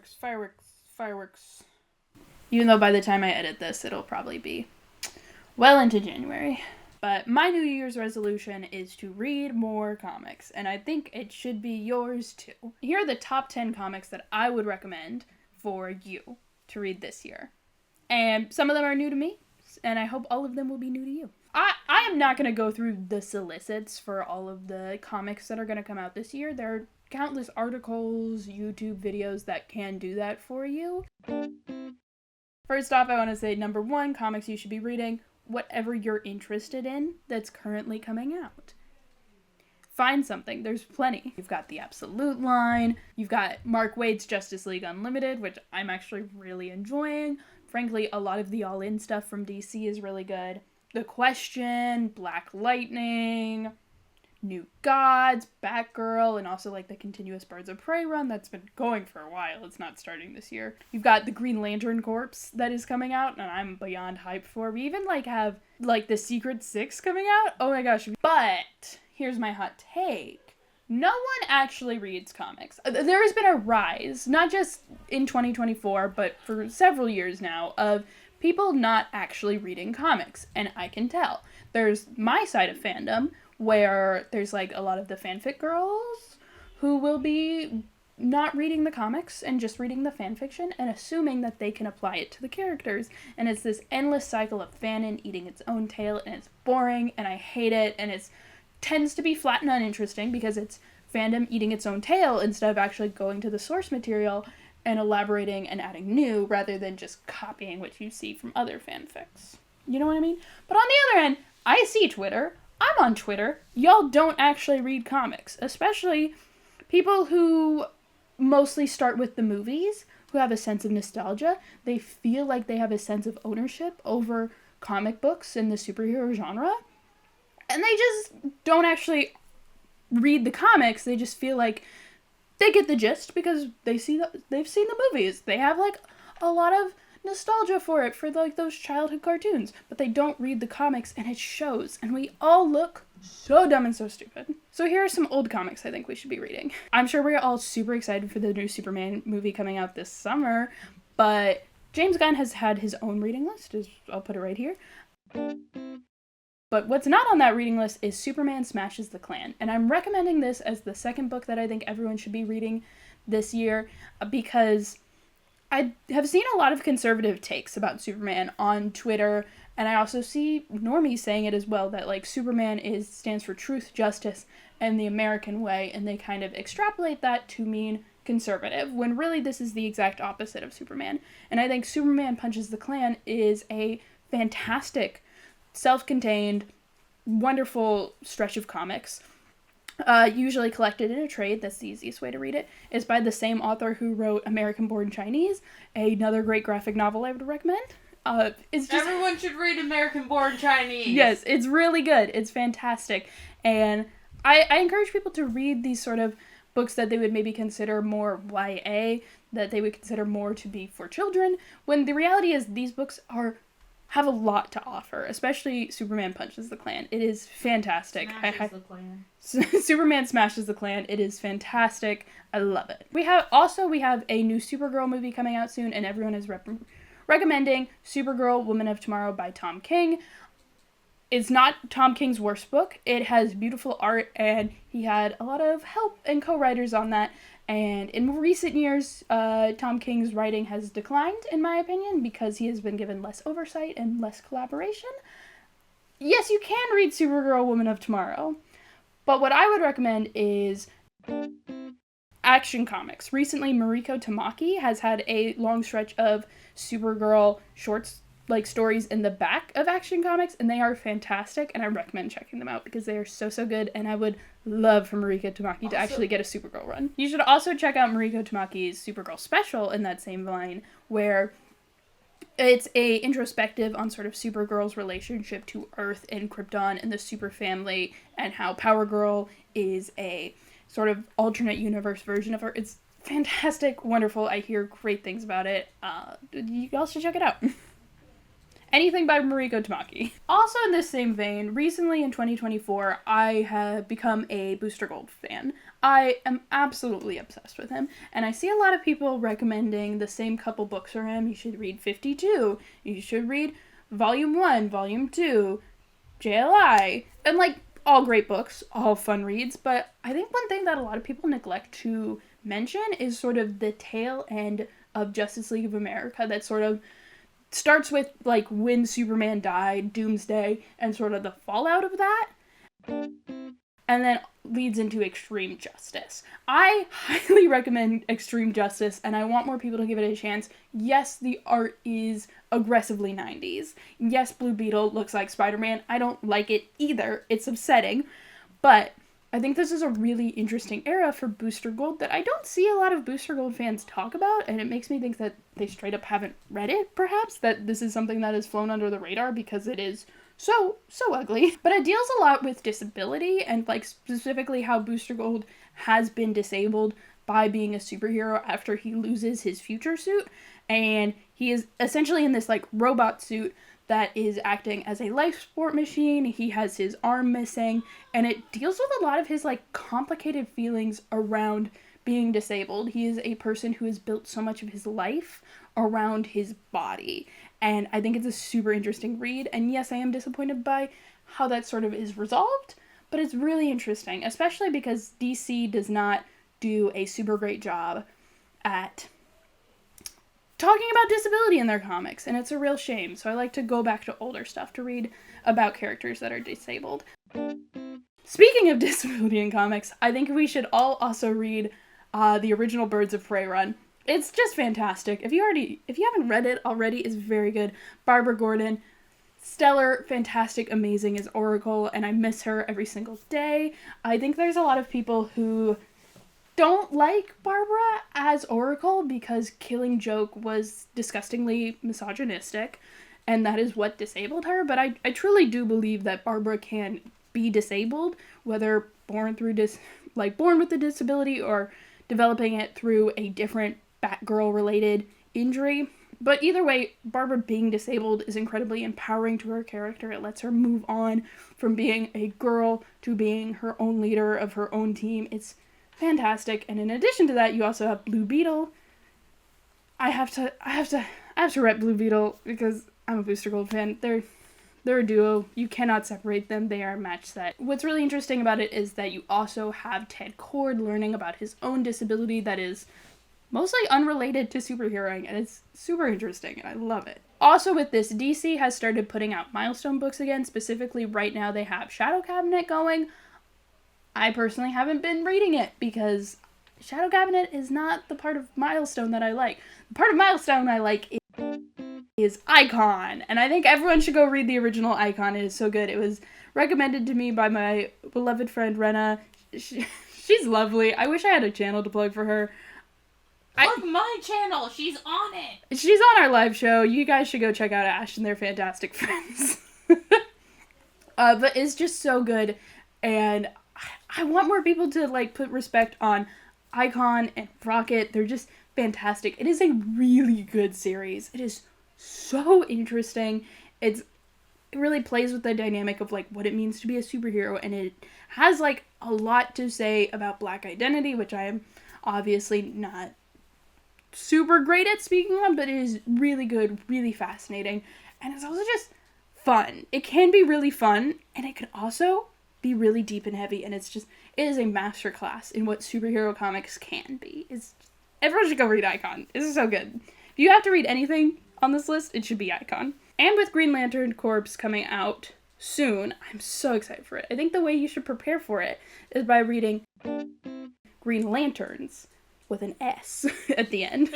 Fireworks. Even though by the time I edit this, it'll probably be well into January. But my New Year's resolution is to read more comics, and I think it should be yours too. Here are the top 10 comics that I would recommend for you to read this year. And some of them are new to me, and I hope all of them will be new to you. I am not going to go through the solicits for all of the comics that are going to come out this year. There are countless articles, YouTube videos that can do that for you. First off, I want to say number 1, comics you should be reading. Whatever you're interested in that's currently coming out. Find something. There's plenty. You've got the Absolute line. You've got Mark Waid's Justice League Unlimited, which I'm actually really enjoying. Frankly, a lot of the All-In stuff from DC is really good. The Question, Black Lightning, New Gods, Batgirl, and also like the continuous Birds of Prey run that's been going for a while. It's not starting this year. You've got the Green Lantern Corps that is coming out, and I'm beyond hyped for. We even have the Secret Six coming out. Oh my gosh. But here's my hot take. No one actually reads comics. There has been a rise, not just in 2024, but for several years now, of people not actually reading comics, and I can tell. There's my side of fandom, where there's a lot of the fanfic girls who will be not reading the comics and just reading the fanfiction and assuming that they can apply it to the characters. And it's this endless cycle of fanon eating its own tail, and it's boring, and I hate it, and it tends to be flat and uninteresting because it's fandom eating its own tail instead of actually going to the source material and elaborating and adding new rather than just copying what you see from other fanfics. You know what I mean? But on the other hand, I see Twitter. I'm on Twitter. Y'all don't actually read comics, especially people who mostly start with the movies, who have a sense of nostalgia. They feel like they have a sense of ownership over comic books and the superhero genre, and they just don't actually read the comics. They just feel like they get the gist because they've seen the movies. They have a lot of nostalgia for it, for those childhood cartoons, but they don't read the comics, and it shows, and we all look so dumb and so stupid. So here are some old comics I think we should be reading. I'm sure we're all super excited for the new Superman movie coming out this summer, but James Gunn has had his own reading list. I'll put it right here. But what's not on that reading list is Superman Smashes the Klan, and I'm recommending this as the second book that I think everyone should be reading this year because I have seen a lot of conservative takes about Superman on Twitter, and I also see normies saying it as well, that Superman stands for truth, justice, and the American way, and they kind of extrapolate that to mean conservative, when really this is the exact opposite of Superman. And I think Superman Punches the Klan is a fantastic, self-contained, wonderful stretch of comics. Usually collected in a trade, that's the easiest way to read it, is by the same author who wrote American Born Chinese, another great graphic novel I would recommend. Everyone should read American Born Chinese! Yes, it's really good. It's fantastic. And I encourage people to read these sort of books that they would maybe consider more YA, that they would consider more to be for children, when the reality is these books have a lot to offer, especially Superman Punches the Klan. It is fantastic. Smashes the Klan. Superman Smashes the Klan. It is fantastic. I love it. We have a new Supergirl movie coming out soon, and everyone is recommending Supergirl, Woman of Tomorrow by Tom King. It's not Tom King's worst book. It has beautiful art, and he had a lot of help and co-writers on that. And in recent years, Tom King's writing has declined, in my opinion, because he has been given less oversight and less collaboration. Yes, you can read Supergirl, Woman of Tomorrow, but what I would recommend is Action Comics. Recently, Mariko Tamaki has had a long stretch of Supergirl shorts, stories in the back of Action Comics, and they are fantastic, and I recommend checking them out because they are so, so good, and I would love for Mariko Tamaki to actually get a Supergirl run. You should also check out Mariko Tamaki's Supergirl special in that same line, where it's a introspective on sort of Supergirl's relationship to Earth and Krypton and the Super Family, and how Power Girl is a sort of alternate universe version of her. It's fantastic, wonderful. I hear great things about it. You all should check it out. anything by Mariko Tamaki. Also in this same vein, recently in 2024, I have become a Booster Gold fan. I am absolutely obsessed with him, and I see a lot of people recommending the same couple books for him. You should read 52, you should read Volume 1, Volume 2, JLI, and like, all great books, all fun reads, but I think one thing that a lot of people neglect to mention is sort of the tail end of Justice League of America that sort of starts with, like, when Superman died, Doomsday, and sort of the fallout of that, and then leads into Extreme Justice. I highly recommend Extreme Justice, and I want more people to give it a chance. Yes, the art is aggressively 90s. Yes, Blue Beetle looks like Spider-Man. I don't like it either. It's upsetting, but I think this is a really interesting era for Booster Gold that I don't see a lot of Booster Gold fans talk about, and it makes me think that they straight up haven't read it, perhaps, that this is something that has flown under the radar because it is so ugly. But it deals a lot with disability and, like, specifically how Booster Gold has been disabled by being a superhero after he loses his future suit, and he is essentially in this, like, robot suit that is acting as a life support machine. He has his arm missing, and it deals with a lot of his, like, complicated feelings around being disabled. He is a person who has built so much of his life around his body, and I think it's a super interesting read, and yes, I am disappointed by how that sort of is resolved, but it's really interesting, especially because DC does not do a super great job at talking about disability in their comics, and it's a real shame. So I like to go back to older stuff to read about characters that are disabled. Speaking of disability in comics, I think we should all also read the original Birds of Prey run. It's just fantastic. If you haven't read it already, it's very good. Barbara Gordon, stellar, fantastic, amazing as Oracle, and I miss her every single day. I think there's a lot of people who don't like Barbara as Oracle because Killing Joke was disgustingly misogynistic, and that is what disabled her, but I truly do believe that Barbara can be disabled, whether born with a disability or developing it through a different Batgirl-related injury. But either way, Barbara being disabled is incredibly empowering to her character. It lets her move on from being a girl to being her own leader of her own team. It's fantastic. And in addition to that, you also have Blue Beetle. I have to rep Blue Beetle because I'm a Booster Gold fan. They're a duo. You cannot separate them. They are a match set. What's really interesting about it is that you also have Ted Kord learning about his own disability that is mostly unrelated to superheroing, and it's super interesting, and I love it. Also with this, DC has started putting out milestone books again. Specifically, right now they have Shadow Cabinet going. I personally haven't been reading it because Shadow Cabinet is not the part of Milestone that I like. The part of Milestone I like is Icon, and I think everyone should go read the original Icon. It is so good. It was recommended to me by my beloved friend Renna. She's lovely. I wish I had a channel to plug for her. Plug my channel. She's on it. She's on our live show. You guys should go check out Ash and their fantastic friends. But it's just so good, and I want more people to, like, put respect on Icon and Rocket. They're just fantastic. It is a really good series. It is so interesting. It really plays with the dynamic of, like, what it means to be a superhero, and it has, like, a lot to say about Black identity, which I am obviously not super great at speaking on, but it is really good, really fascinating, and it's also just fun. It can be really fun, and it can also be really deep and heavy, and it is a masterclass in what superhero comics can be. Everyone should go read Icon. This is so good. If you have to read anything on this list, it should be Icon. And with Green Lantern Corps coming out soon, I'm so excited for it. I think the way you should prepare for it is by reading Green Lanterns with an S at the end.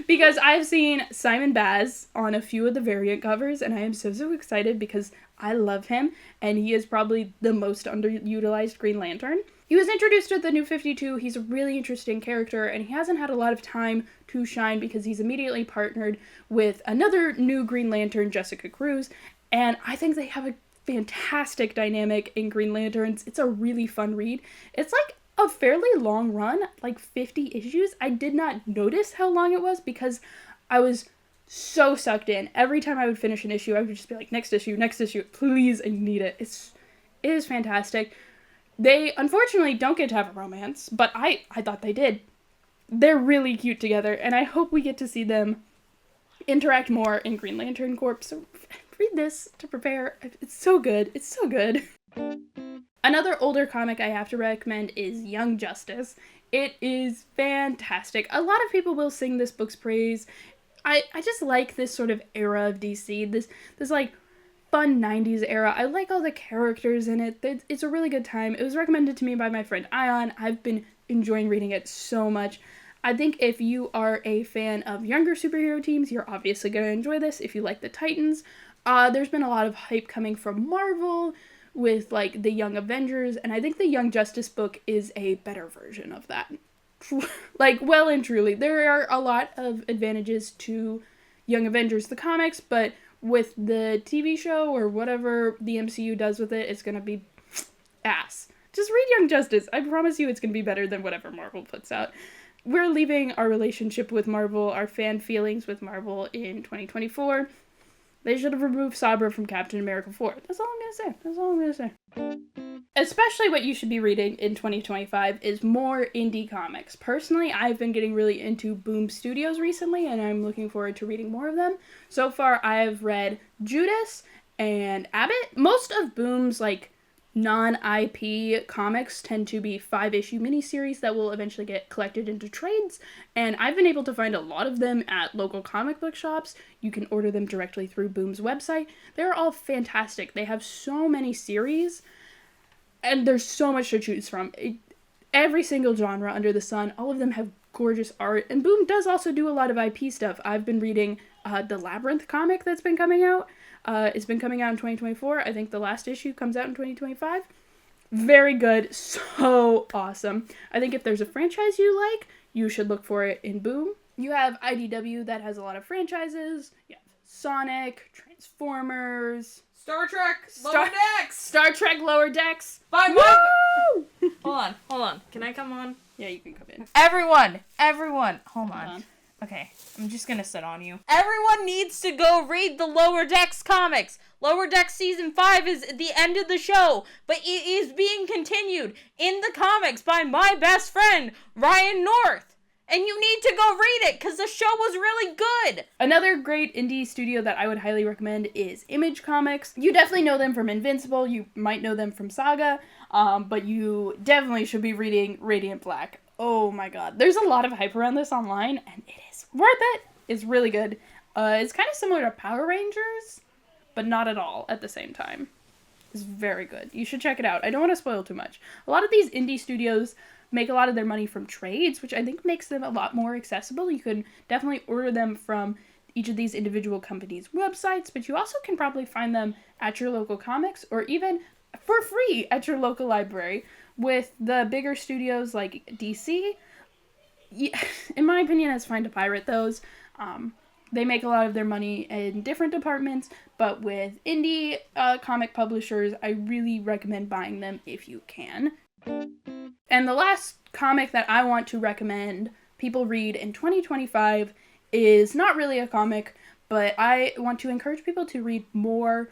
Because I've seen Simon Baz on a few of the variant covers, and I am so excited because I love him, and he is probably the most underutilized Green Lantern. He was introduced to the New 52. He's a really interesting character, and he hasn't had a lot of time to shine because he's immediately partnered with another new Green Lantern, Jessica Cruz, and I think they have a fantastic dynamic in Green Lanterns. It's a really fun read. It's like a fairly long run, like 50 issues. I did not notice how long it was because I was so sucked in. Every time I would finish an issue, I would just be like, next issue, please, I need it. It is fantastic. They, unfortunately, don't get to have a romance, but I thought they did. They're really cute together, and I hope we get to see them interact more in Green Lantern Corps. So read this to prepare. It's so good. It's so good. Another older comic I have to recommend is Young Justice. It is fantastic. A lot of people will sing this book's praise. I just like this sort of era of DC. This like fun 90s era. I like all the characters in it. It's a really good time. It was recommended to me by my friend Ion. I've been enjoying reading it so much. I think if you are a fan of younger superhero teams, you're obviously going to enjoy this. If you like the Titans, there's been a lot of hype coming from Marvel with like the Young Avengers, and I think the Young Justice book is a better version of that. Like, well and truly, there are a lot of advantages to Young Avengers, the comics, but with the TV show or whatever the MCU does with it, it's gonna be ass. Just read Young Justice. I promise you it's gonna be better than whatever Marvel puts out. We're leaving our relationship with Marvel, our fan feelings with Marvel in 2024. They should have removed Sabra from Captain America 4. That's all I'm gonna say. Especially what you should be reading in 2025 is more indie comics. Personally, I've been getting really into Boom Studios recently, and I'm looking forward to reading more of them. So far, I've read Judas and Abbott. Most of Boom's, like, non-IP comics tend to be 5-issue miniseries that will eventually get collected into trades, and I've been able to find a lot of them at local comic book shops. You can order them directly through Boom's website. They're all fantastic. They have so many series, and there's so much to choose from. Every single genre under the sun, all of them have gorgeous art, and Boom does also do a lot of IP stuff. I've been reading the Labyrinth comic that's been coming out. It's been coming out in 2024. I think the last issue comes out in 2025. Very good. So awesome. I think if there's a franchise you like, you should look for it in Boom. You have IDW that has a lot of franchises. You have Sonic, Transformers, Star Trek Lower Decks. Star Trek Lower Decks. Bye. Woo! Hold on. Can I come on? Yeah, you can come in. Everyone. Hold on. Okay, I'm just gonna sit on you. Everyone needs to go read the Lower Decks comics. Lower Decks Season 5 is the end of the show, but it is being continued in the comics by my best friend, Ryan North. And you need to go read it, because the show was really good. Another great indie studio that I would highly recommend is Image Comics. You definitely know them from Invincible. You might know them from Saga, but you definitely should be reading Radiant Black. Oh my god. There's a lot of hype around this online, and it is worth it. It's really good. It's kind of similar to Power Rangers, but not at all at the same time. It's very good. You should check it out. I don't want to spoil too much. A lot of these indie studios make a lot of their money from trades, which I think makes them a lot more accessible. You can definitely order them from each of these individual companies' websites, but you also can probably find them at your local comics or even for free at your local library. With the bigger studios like DC, in my opinion, it's fine to pirate those. They make a lot of their money in different departments, but with indie comic publishers, I really recommend buying them if you can. And the last comic that I want to recommend people read in 2025 is not really a comic, but I want to encourage people to read more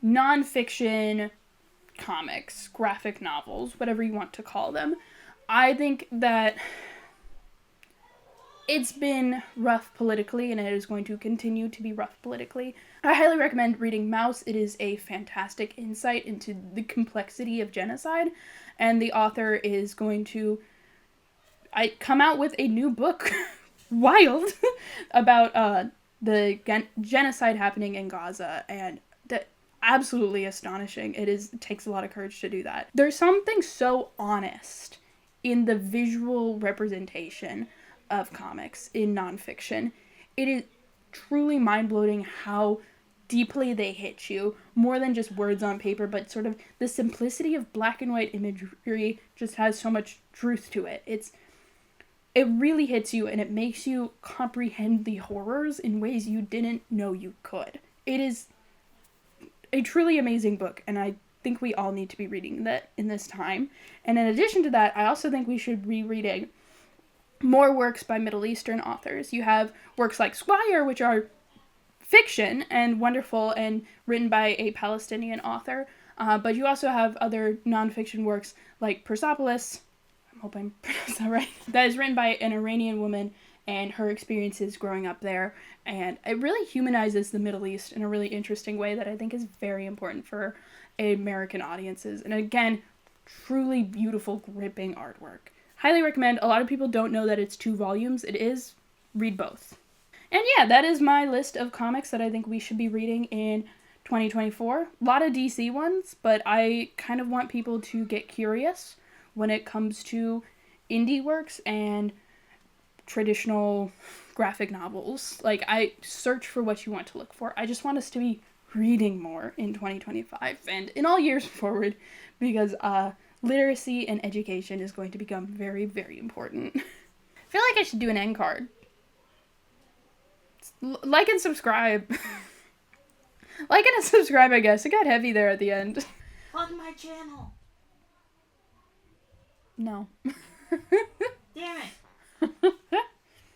non-fiction comics, graphic novels, whatever you want to call them. I think that it's been rough politically, and it is going to continue to be rough politically. I highly recommend reading Mouse. It is a fantastic insight into the complexity of genocide, and the author is going to come out with a new book, wild, about the genocide happening in Gaza, and absolutely astonishing. It takes a lot of courage to do that. There's something so honest in the visual representation of comics in nonfiction. It is truly mind-blowing how deeply they hit you, more than just words on paper, but sort of the simplicity of black and white imagery just has so much truth to it. It really hits you, and it makes you comprehend the horrors in ways you didn't know you could. It is a truly amazing book, and I think we all need to be reading that in this time. And in addition to that, I also think we should be reading more works by Middle Eastern authors. You have works like Squire, which are fiction and wonderful and written by a Palestinian author. But you also have other nonfiction works like Persepolis, I hope I'm pronouncing that right, that is written by an Iranian woman and her experiences growing up there. And it really humanizes the Middle East in a really interesting way that I think is very important for American audiences. And again, truly beautiful, gripping artwork. Highly recommend. A lot of people don't know that it's 2 volumes. It is. Read both. And yeah, that is my list of comics that I think we should be reading in 2024. A lot of DC ones, but I kind of want people to get curious when it comes to indie works and traditional graphic novels. Like, I search for what you want to look for. I just want us to be reading more in 2025 and in all years forward, because literacy and education is going to become very, very important. I feel like I should do an end card. Like and subscribe. Like and subscribe, I guess. It got heavy there at the end. On my channel. No. Damn it.